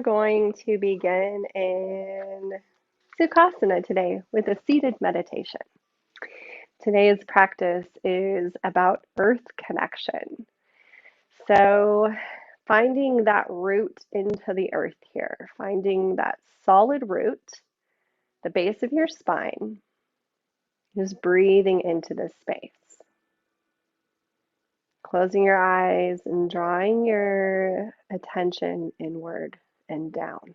Going to begin in Sukhasana today with a seated meditation. Today's practice is about earth connection. So, finding that root into the earth here, finding that solid root, the base of your spine, just breathing into this space. Closing your eyes and drawing your attention inward and down.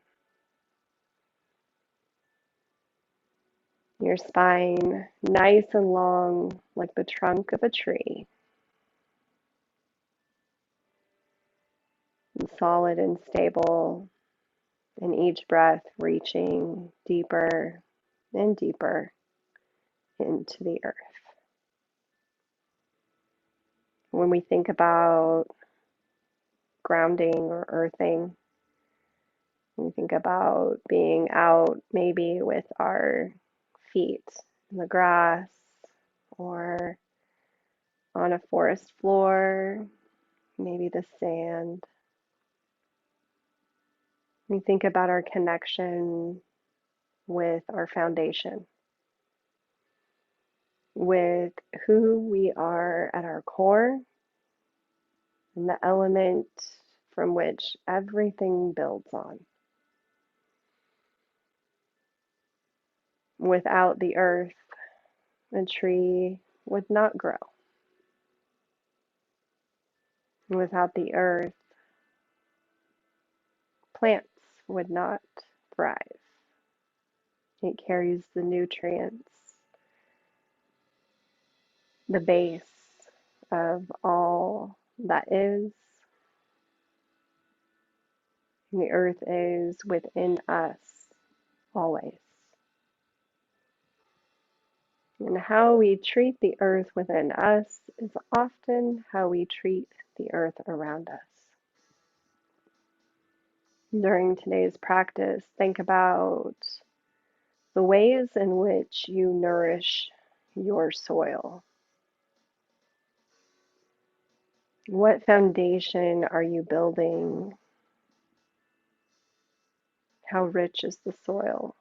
Your spine nice and long like the trunk of a tree, and solid and stable, and each breath reaching deeper and deeper into the earth. When we think about grounding or earthing, we think about being out maybe with our feet in the grass or on a forest floor, maybe the sand. We think about our connection with our foundation, with who we are at our core, and the element from which everything builds on. Without the earth, a tree would not grow. Without the earth, plants would not thrive. It carries the nutrients, the base of all that is. The earth is within us always. And how we treat the earth within us is often how we treat the earth around us. During today's practice, think about the ways in which you nourish your soil. What foundation are you building? How rich is the soil?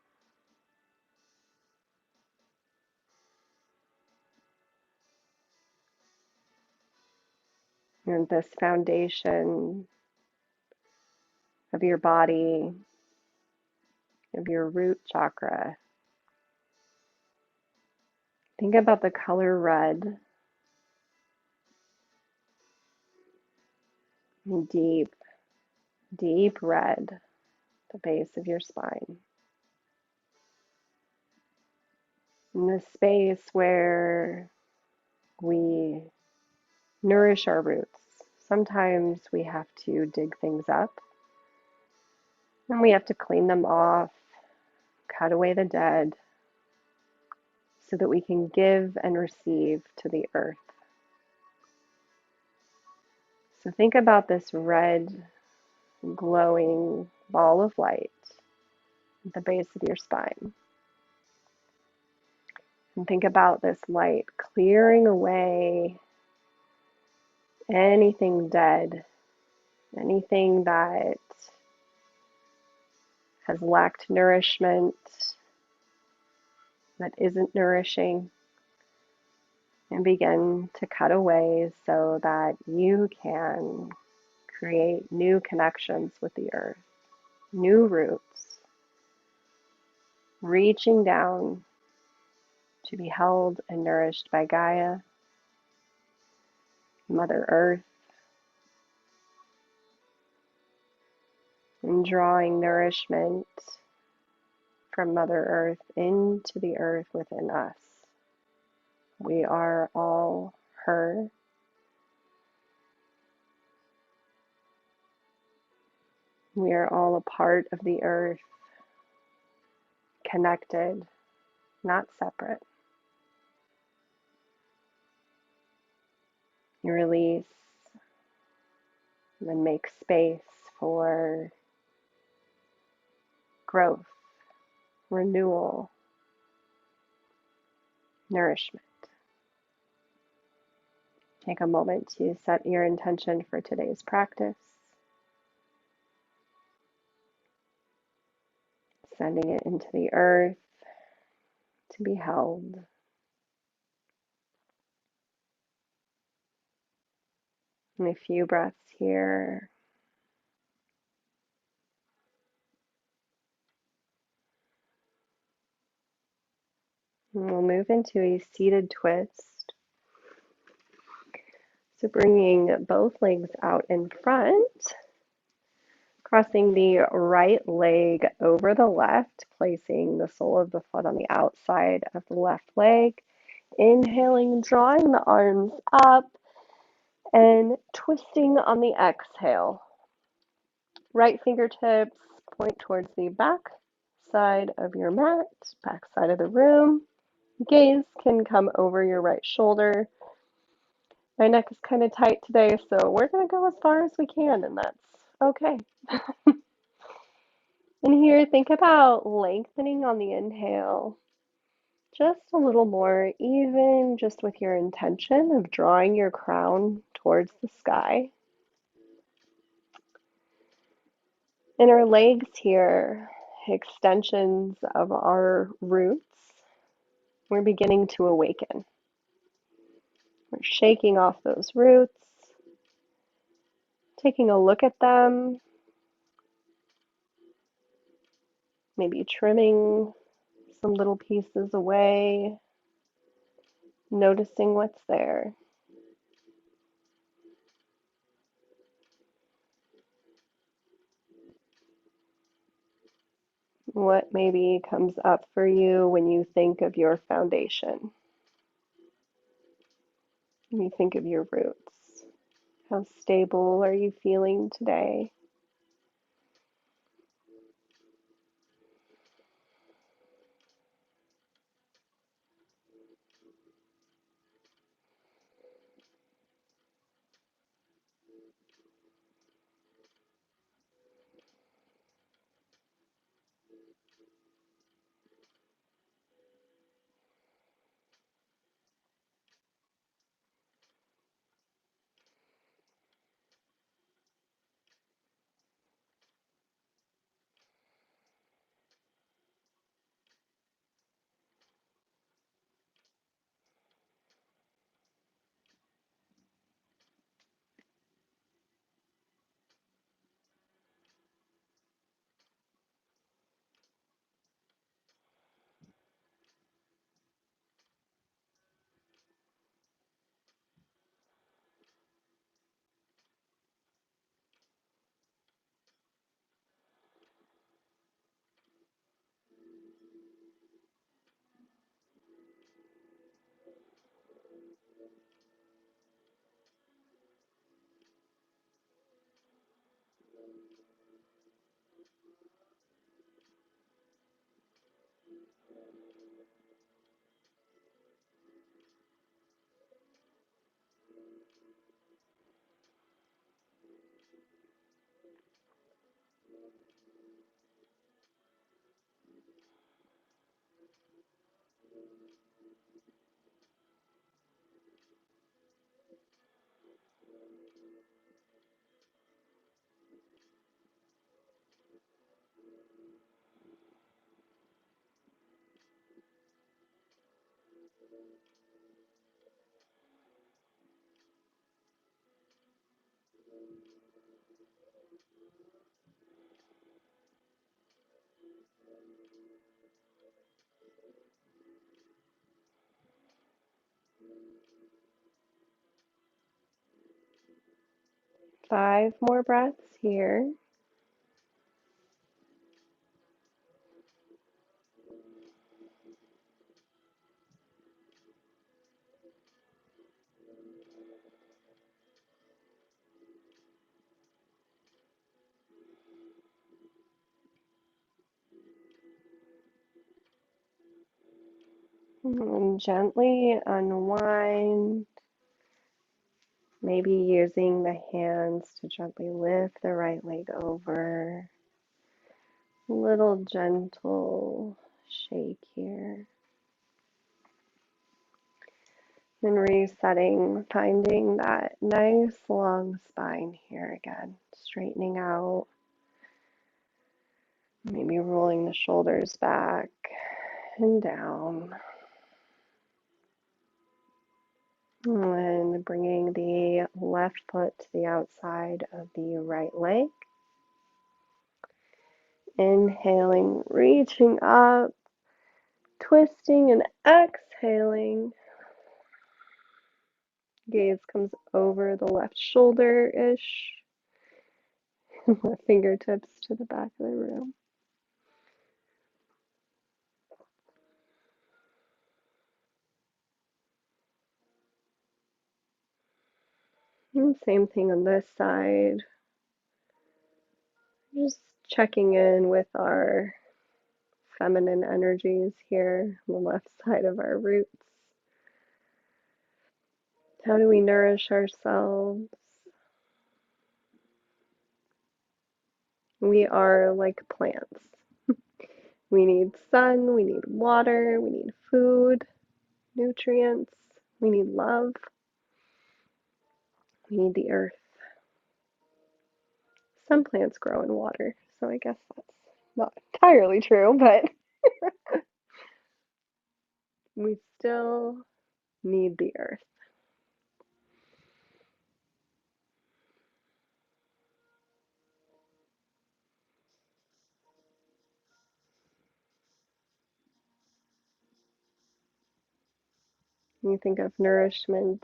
And this foundation of your body, of your root chakra. Think about the color red, deep, deep red, the base of your spine. In this space where we nourish our roots. Sometimes we have to dig things up and we have to clean them off, cut away the dead, so that we can give and receive to the earth. So think about this red, glowing ball of light at the base of your spine. And think about this light clearing away anything dead, anything that has lacked nourishment, that isn't nourishing, and begin to cut away so that you can create new connections with the earth, new roots, reaching down to be held and nourished by Gaia, Mother Earth, and drawing nourishment from Mother Earth into the earth within us. We are all her. We are all a part of the earth, connected, not separate. You release and then make space for growth, renewal, nourishment. Take a moment to set your intention for today's practice. sending it into the earth to be held. And a few breaths here. And we'll move into a seated twist. So bringing both legs out in front, crossing the right leg over the left, placing the sole of the foot on the outside of the left leg. Inhaling, drawing the arms up and twisting on the exhale. Right fingertips point towards the back side of your mat, back side of the room. Gaze can come over your right shoulder. My neck is kind of tight today, so we're going to go as far as we can, and that's okay. And here, think about lengthening on the inhale. Just a little more, even just with your intention of drawing your crown towards the sky. In our legs here, extensions of our roots, we're beginning to awaken. We're shaking off those roots, taking a look at them, maybe trimming some little pieces away, noticing what's there. What maybe comes up for you when you think of your foundation, when you think of your roots. How stable are you feeling today? Five more breaths here. And gently unwind, maybe using the hands to gently lift the right leg over. Little gentle shake here. And resetting, finding that nice long spine here again, straightening out Maybe rolling the shoulders back and down. And bringing the left foot to the outside of the right leg. Inhaling, reaching up, twisting and exhaling. Gaze comes over the left shoulder-ish. Fingertips to the back of the room. And same thing on this side. Just checking in with our feminine energies here on the left side of our roots. How do we nourish ourselves? We are like plants. We need sun, we need water, we need food, nutrients, we need love, we need the earth. Some plants grow in water, so I guess that's not entirely true, but we still need the earth. When you think of nourishment,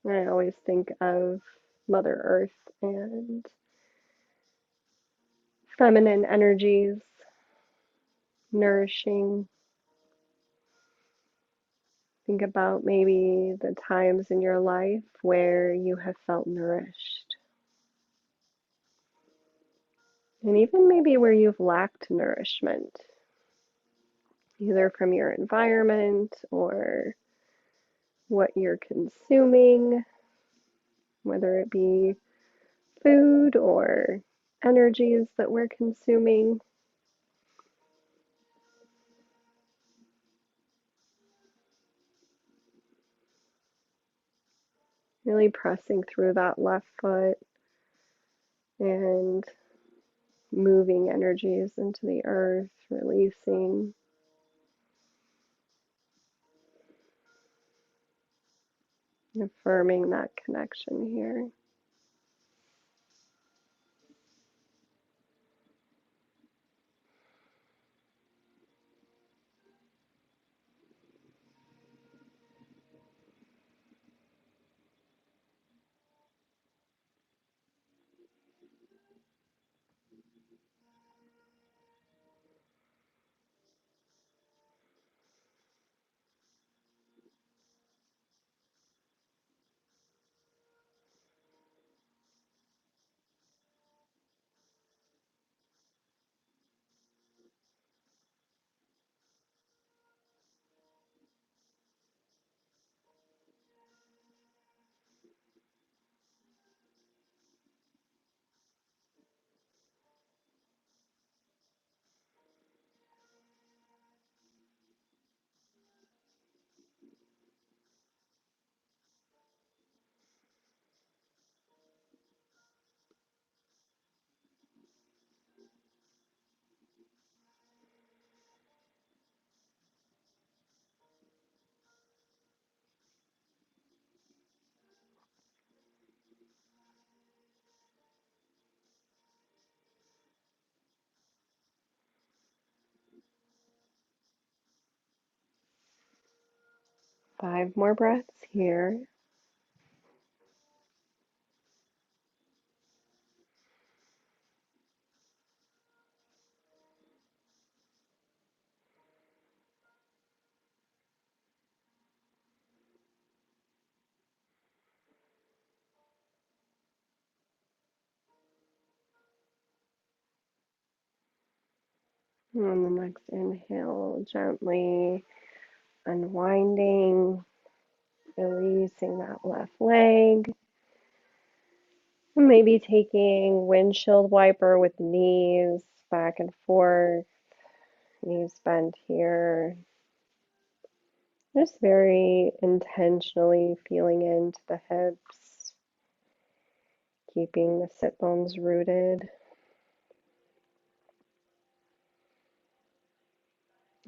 I always think of Mother Earth and feminine energies, nourishing. Think about maybe the times in your life where you have felt nourished. And even maybe where you've lacked nourishment, either from your environment or what you're consuming, whether it be food or energies that we're consuming. Really pressing through that left foot and moving energies into the earth, releasing, affirming that connection here. Five more breaths here. And on the next inhale, gently unwinding, releasing that left leg. And maybe taking windshield wiper with knees back and forth, knees bent here. Just very intentionally feeling into the hips, keeping the sit bones rooted.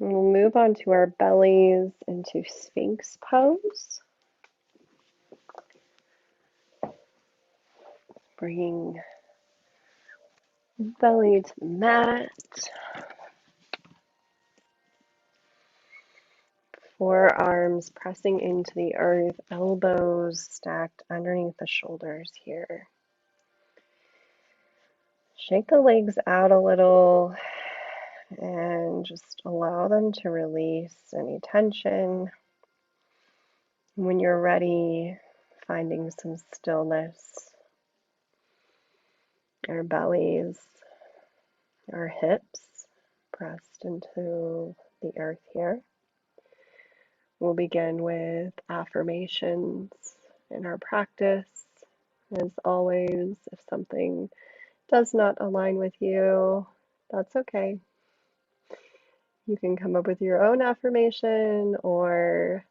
And we'll move on to our bellies into Sphinx pose. Bring belly to the mat. Forearms pressing into the earth, elbows stacked underneath the shoulders here. Shake the legs out a little and just allow them to release any tension. When you're ready, finding some stillness. Our bellies, our hips pressed into the earth here. We'll begin with affirmations in our practice. As always, if something does not align with you, that's okay. You can come up with your own affirmation or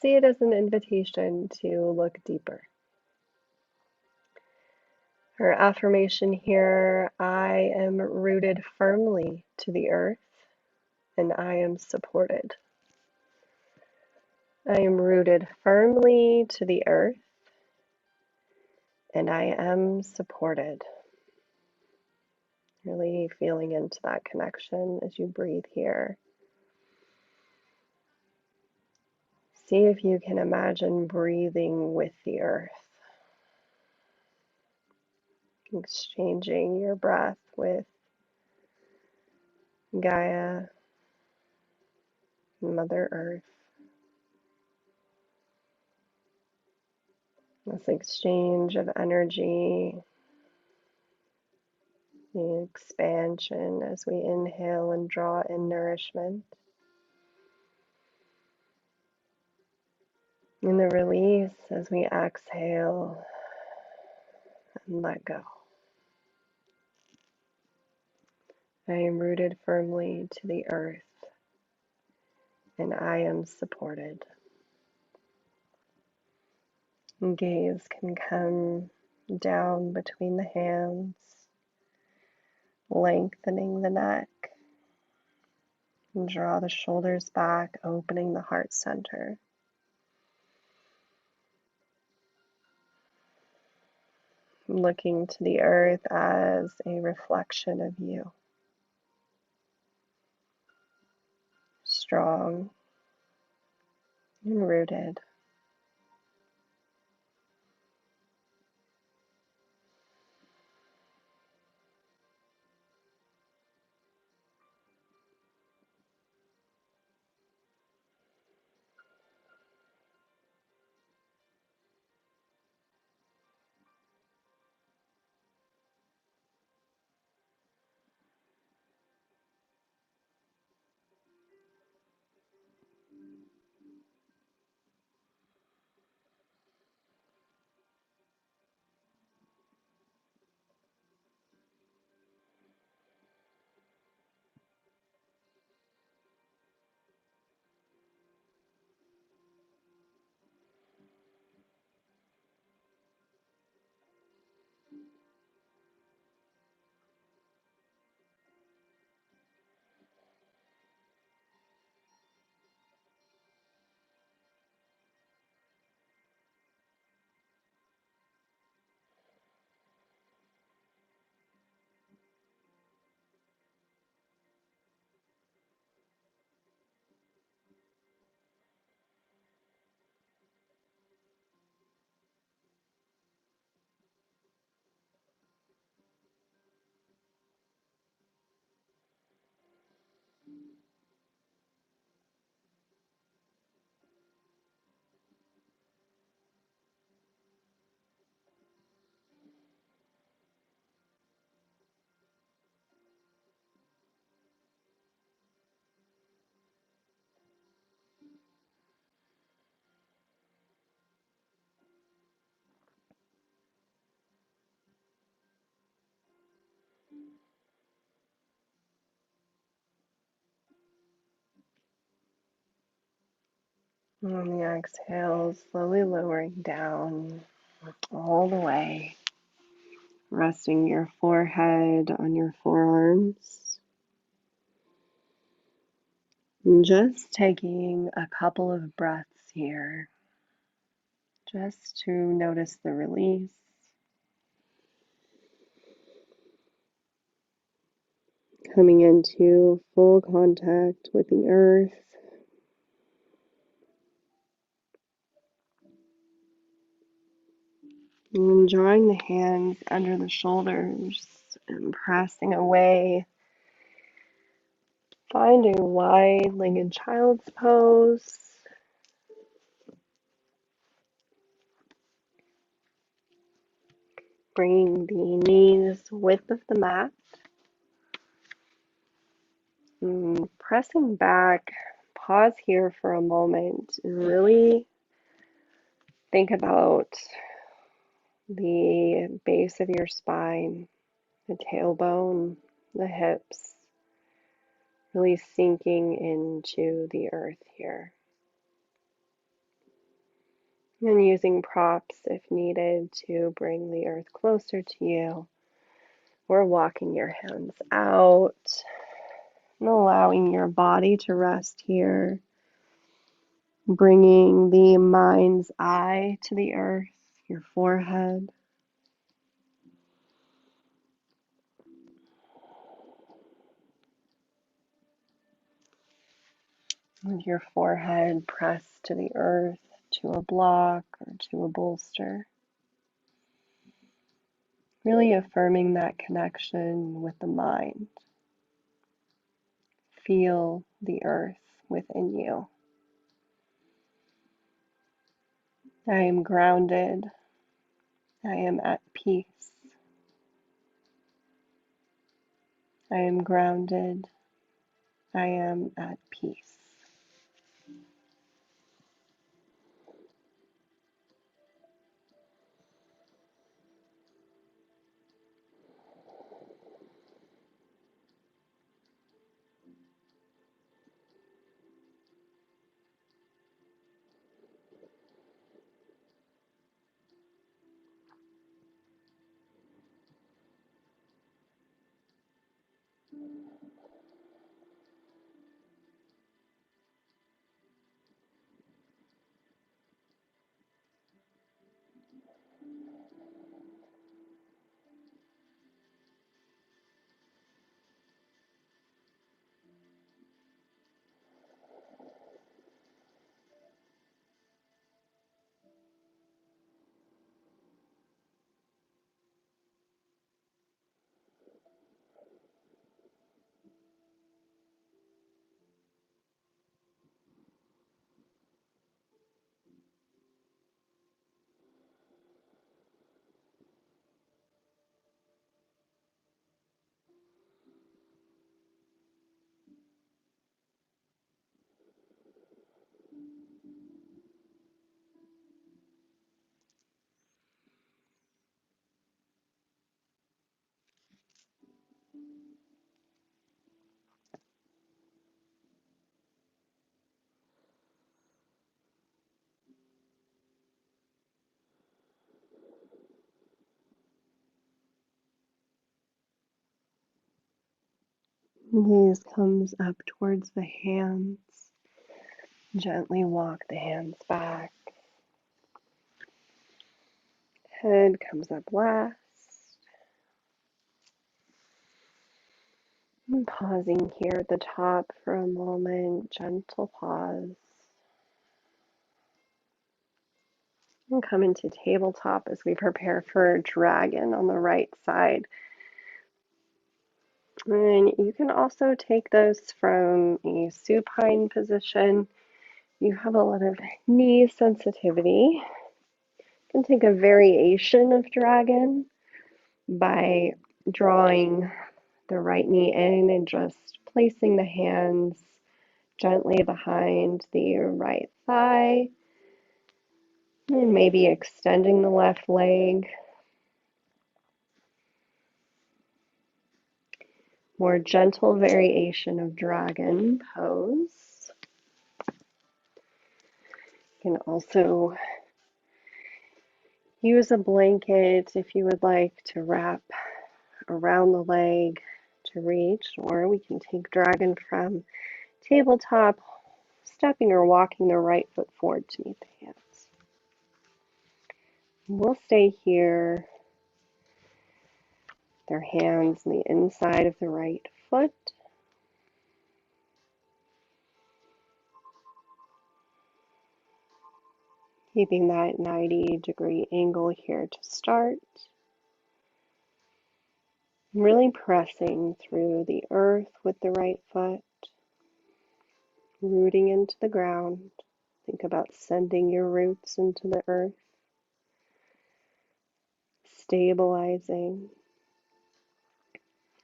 see it as an invitation to look deeper. Our affirmation here: I am rooted firmly to the earth and I am supported. I am rooted firmly to the earth and I am supported. Really feeling into that connection as you breathe here. See if you can imagine breathing with the earth, exchanging your breath with Gaia, Mother Earth. This exchange of energy, the expansion as we inhale and draw in nourishment, and the release as we exhale and let go. I am rooted firmly to the earth and I am supported. And gaze can come down between the hands, lengthening the neck, and draw the shoulders back, opening the heart center. Looking to the earth as a reflection of you. Strong and rooted. And on the exhale, slowly lowering down all the way. Resting your forehead on your forearms. And just taking a couple of breaths here, just to notice the release. Coming into full contact with the earth. And drawing the hands under the shoulders and pressing away. Finding a wide-legged child's pose. Bringing the knees width of the mat. And pressing back. Pause here for a moment and really think about the base of your spine, the tailbone, the hips, really sinking into the earth here. And using props if needed to bring the earth closer to you, or walking your hands out and allowing your body to rest here. Bringing the mind's eye to the earth, your forehead. With your forehead pressed to the earth, to a block or to a bolster. Really affirming that connection with the mind. Feel the earth within you. I am grounded. I am at peace. I am grounded. I am at peace. Gaze comes up towards the hands. Gently walk the hands back. Head comes up last. And pausing here at the top for a moment, gentle pause. And come into tabletop as we prepare for dragon on the right side. And you can also take those from a supine position. You have a lot of knee sensitivity. You can take a variation of dragon by drawing the right knee in and just placing the hands gently behind the right thigh. And maybe extending the left leg. More gentle variation of dragon pose. You can also use a blanket if you would like to wrap around the leg to reach, or we can take dragon from tabletop, stepping or walking the right foot forward to meet the hands. We'll stay here, their hands on the inside of the right foot. Keeping that 90-degree angle here to start. Really pressing through the earth with the right foot, rooting into the ground. Think about sending your roots into the earth, stabilizing.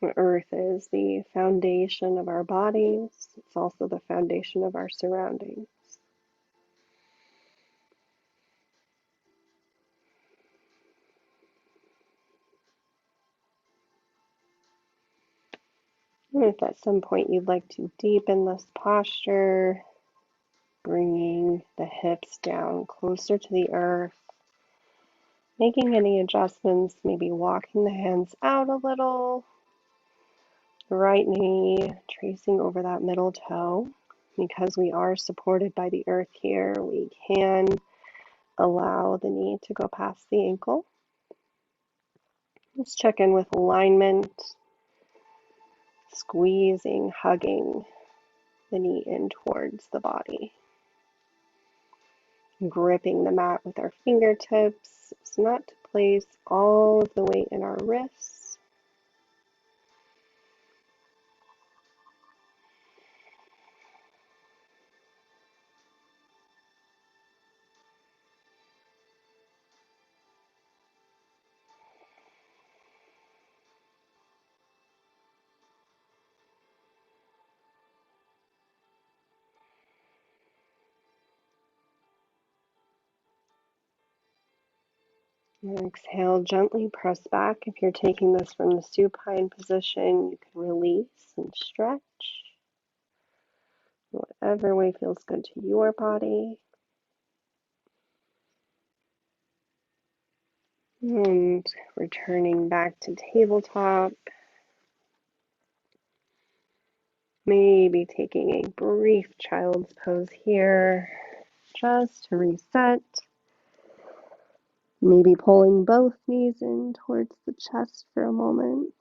The earth is the foundation of our bodies. It's also the foundation of our surroundings. And if at some point you'd like to deepen this posture, bringing the hips down closer to the earth, making any adjustments, maybe walking the hands out a little, right knee tracing over that middle toe. Because we are supported by the earth here, we can allow the knee to go past the ankle. Let's check in with alignment, squeezing, hugging the knee in towards the body. Gripping the mat with our fingertips so not to place all of the weight in our wrists. And exhale, gently press back. If you're taking this from the supine position, you can release and stretch. Whatever way feels good to your body. And returning back to tabletop. Maybe taking a brief child's pose here, just to reset. Maybe pulling both knees in towards the chest for a moment.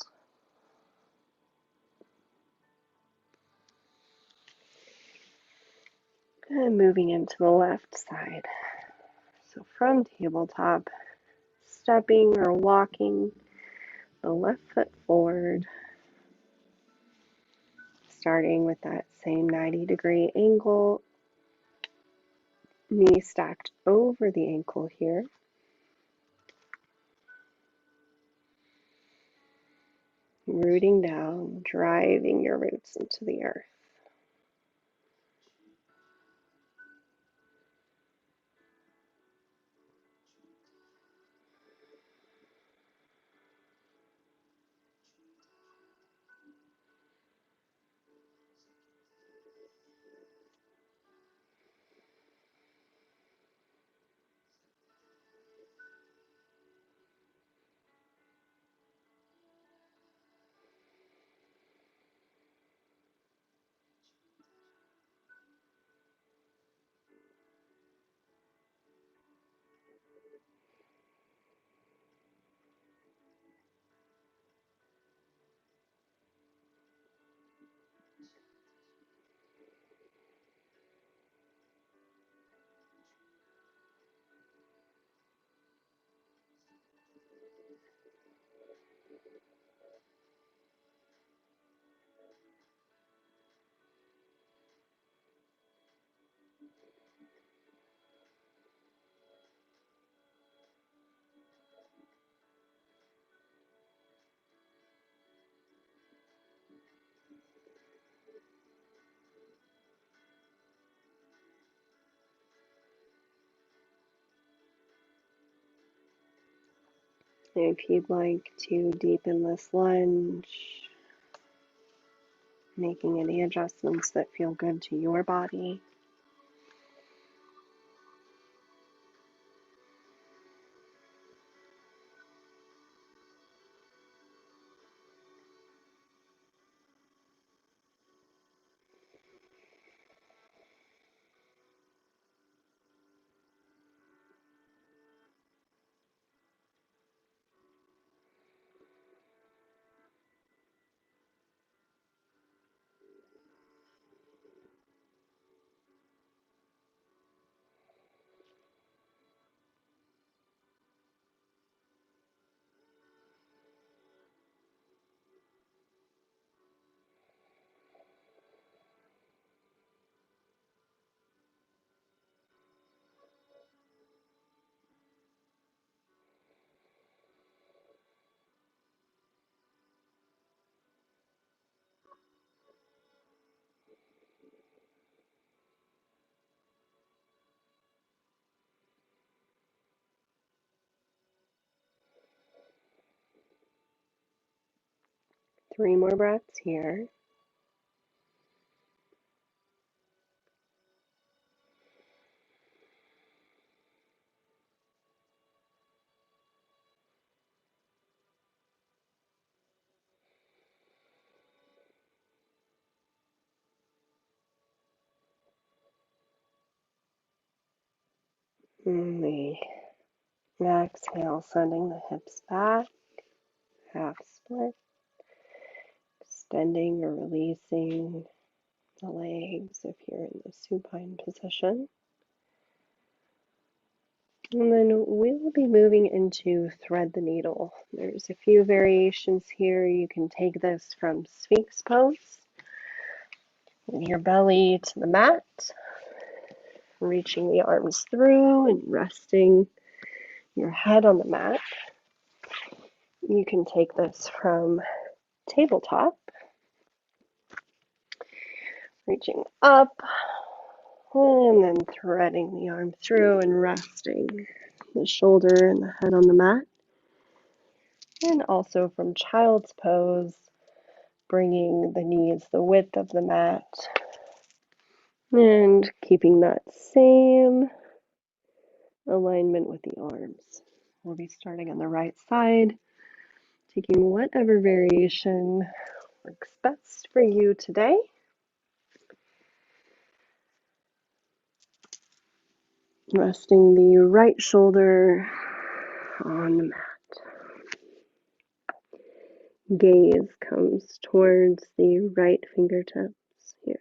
And moving into the left side. So from tabletop, stepping or walking the left foot forward, starting with that same 90-degree angle, knee stacked over the ankle here. Rooting down, driving your roots into the earth. If you'd like to deepen this lunge, making any adjustments that feel good to your body. 3 more breaths here. And the exhale, sending the hips back, half split, extending or releasing the legs if you're in the supine position. And then we will be moving into thread the needle. There's a few variations here. You can take this from Sphinx pose with your belly to the mat, reaching the arms through and resting your head on the mat. You can take this from tabletop, reaching up and then threading the arm through and resting the shoulder and the head on the mat. And also from child's pose, bringing the knees the width of the mat and keeping that same alignment with the arms. We'll be starting on the right side, taking whatever variation works best for you today. Resting the right shoulder on the mat. Gaze comes towards the right fingertips here.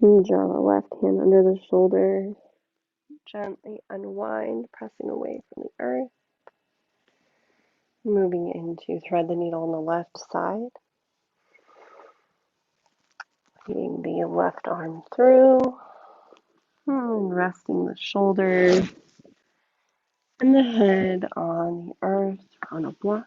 And draw the left hand under the shoulder. Gently unwind, pressing away from the earth. Moving into thread the needle on the left side. Feeding the left arm through. And resting the shoulders and the head on the earth on a block.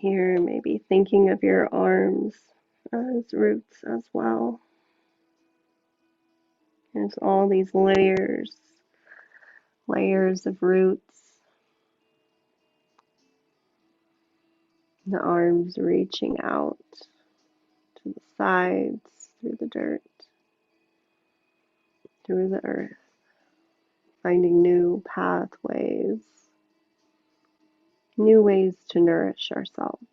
Here, maybe thinking of your arms as roots as well. There's all these layers of roots. The arms reaching out to the sides, through the dirt, through the earth, finding new pathways, new ways to nourish ourselves.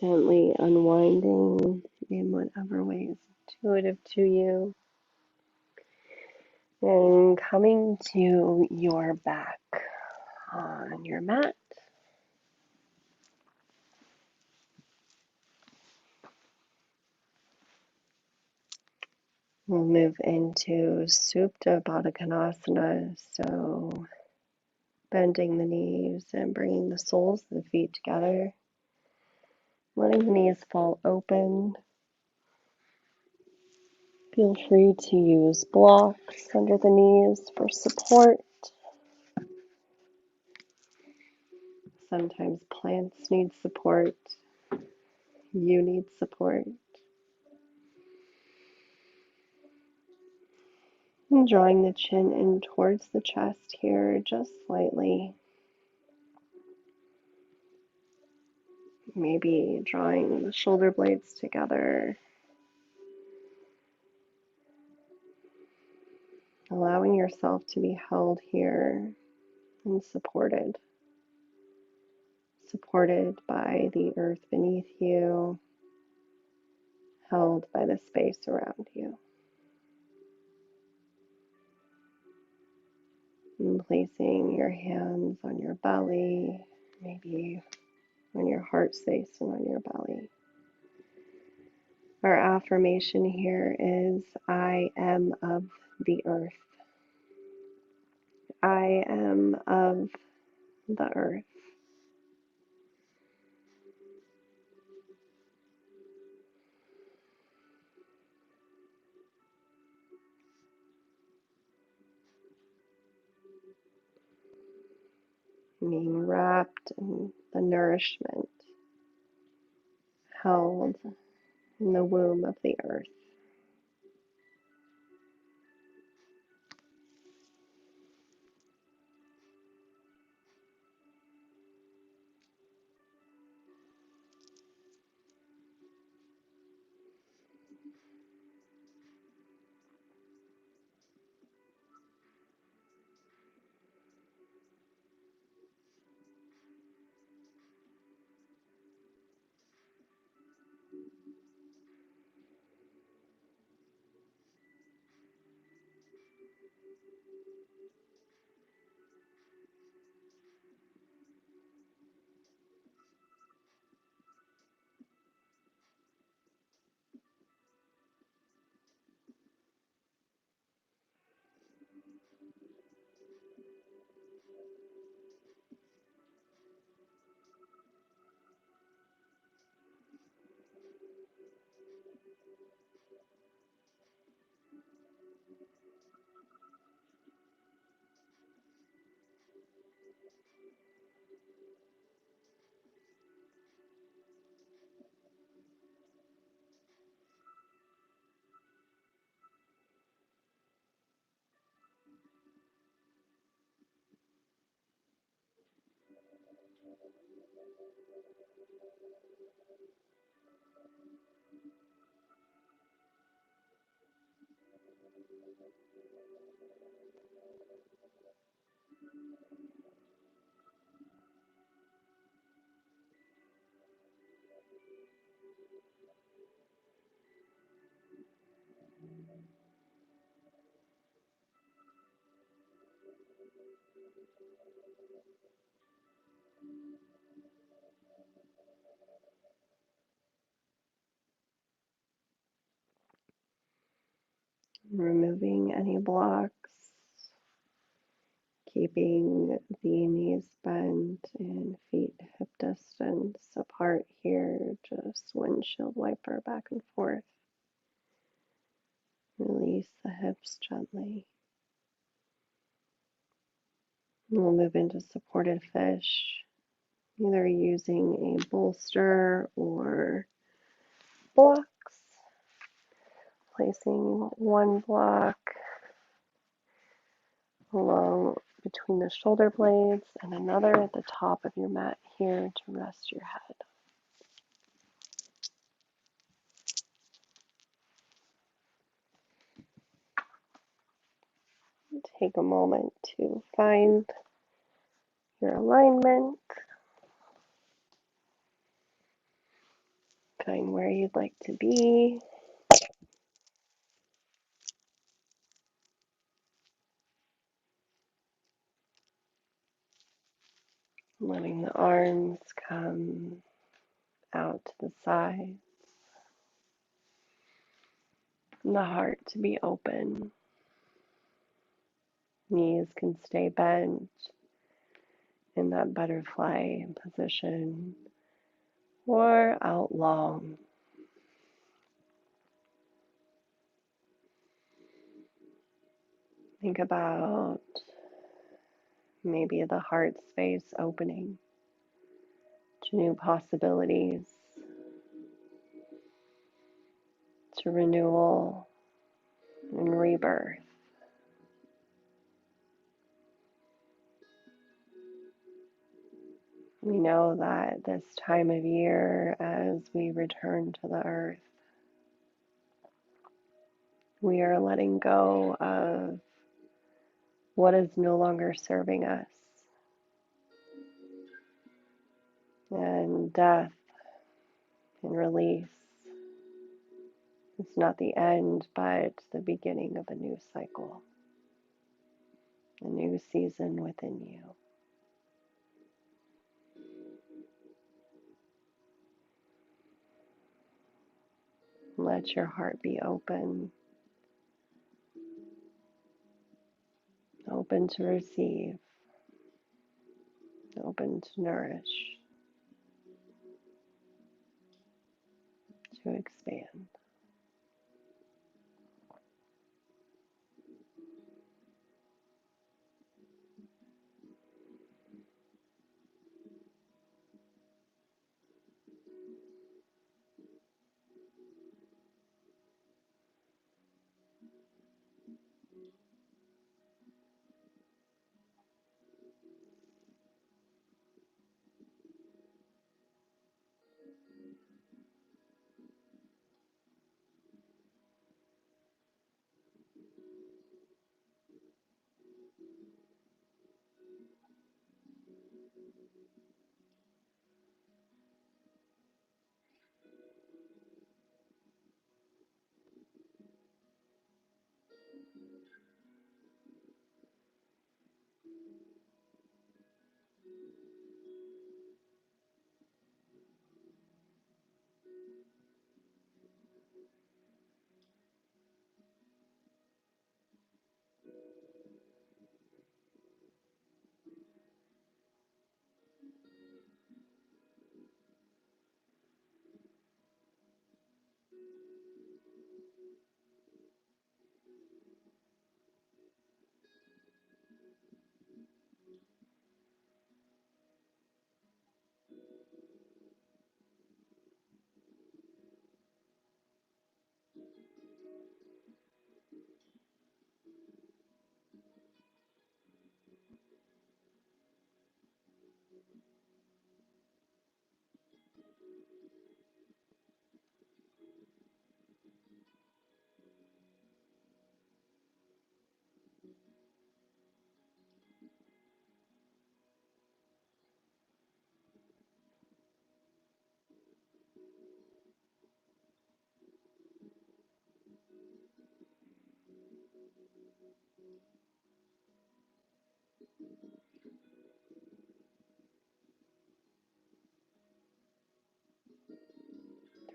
Gently unwinding in whatever way is intuitive to you. And coming to your back on your mat. We'll move into Supta Baddha Konasana, so bending the knees and bringing the soles of the feet together, letting the knees fall open. Feel free to use blocks under the knees for support. Sometimes plants need support. You need support. And drawing the chin in towards the chest here, just slightly. Maybe drawing the shoulder blades together. Allowing yourself to be held here and supported. Supported by the earth beneath you, held by the space around you. And placing your hands on your belly, maybe on your heart space and on your belly. Our affirmation here is, I am of the earth. I am of the earth. Being wrapped in the nourishment, held in the womb of the earth. Removing any blocks, keeping the knees bent and feet hip distance apart here, just windshield wiper back and forth. Release the hips gently. We'll move into supported fish, either using a bolster or blocks. Placing one block along between the shoulder blades and another at the top of your mat here to rest your head. Take a moment to find your alignment, find where you'd like to be. Letting the arms come out to the side, and the heart to be open. Knees can stay bent in that butterfly position or out long. Think about maybe the heart space opening to new possibilities, to renewal and rebirth. We know that this time of year, as we return to the earth, we are letting go of what is no longer serving us. And death and release is not the end, but the beginning of a new cycle, a new season within you. Let your heart be open, open to receive, open to nourish, to expand.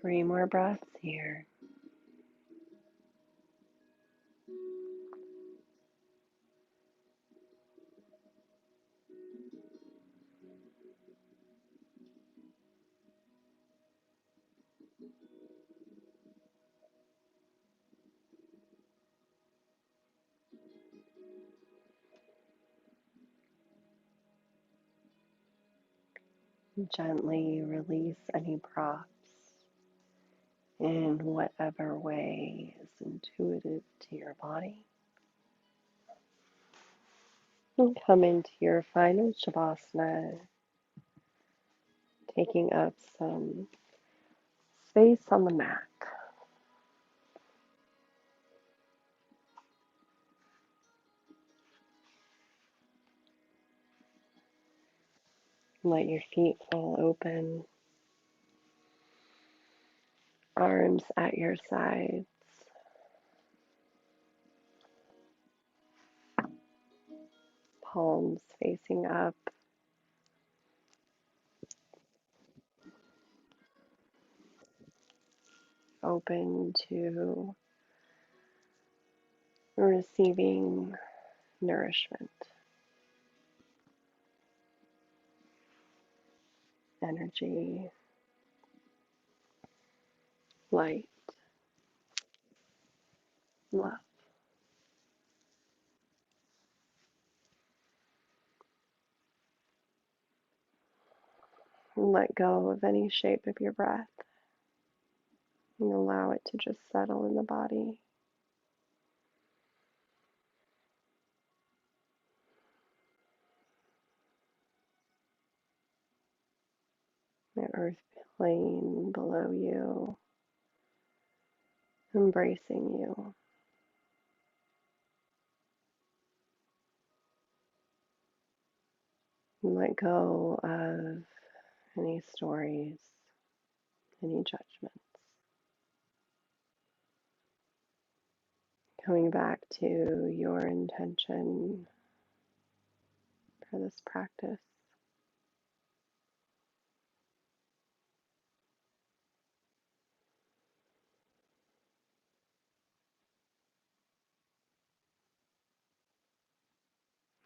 3 more breaths here. Gently release any props in whatever way is intuitive to your body. And come into your final Shavasana, taking up some space on the mat. Let your feet fall open, arms at your sides, palms facing up, open to receiving nourishment, energy, light, love. And let go of any shape of your breath and allow it to just settle in the body. The earth plane below you, embracing you. And let go of any stories, any judgments. Coming back to your intention for this practice.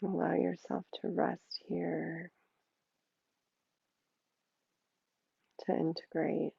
Allow yourself to rest here, to integrate.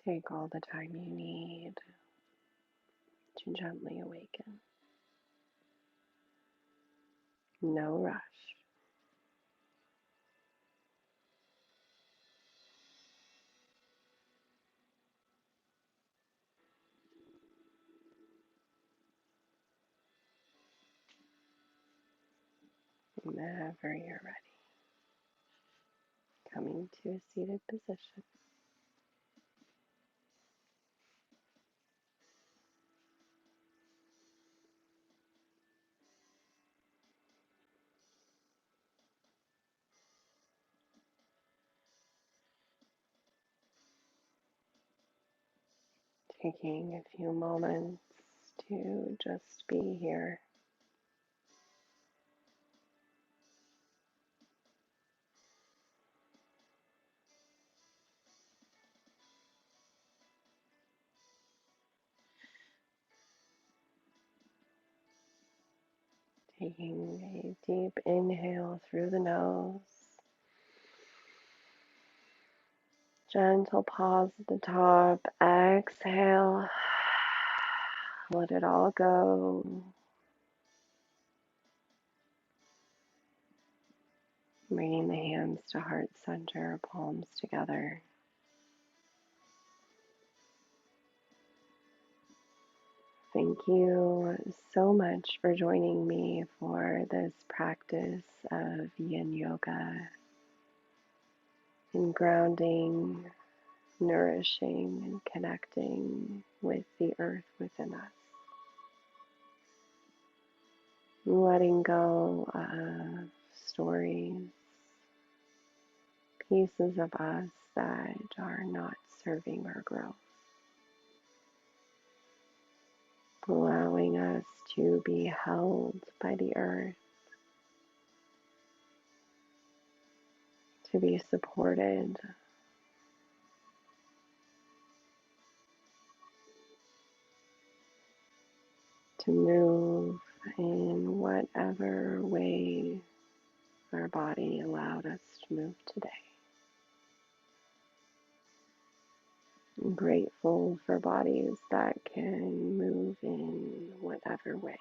Take all the time you need to gently awaken. No rush. Whenever you're ready, coming to a seated position. Taking a few moments to just be here. Taking a deep inhale through the nose. Gentle pause at the top. Exhale. Let it all go. Bringing the hands to heart center, palms together. Thank you so much for joining me for this practice of Yin Yoga and grounding, nourishing, and connecting with the earth within us. Letting go of stories, pieces of us that are not serving our growth. Allowing us to be held by the earth, to be supported, to move in whatever way our body allowed us to move today. I'm grateful for bodies that can move in whatever way.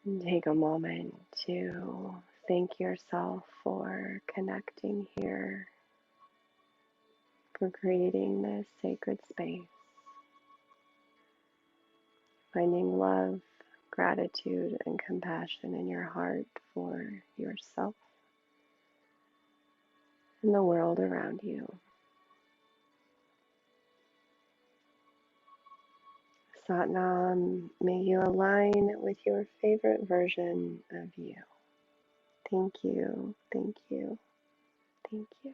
And take a moment to thank yourself for connecting here, for creating this sacred space, finding love, gratitude, and compassion in your heart for yourself and the world around you. Satnam, may you align with your favorite version of you. Thank you, thank you, thank you.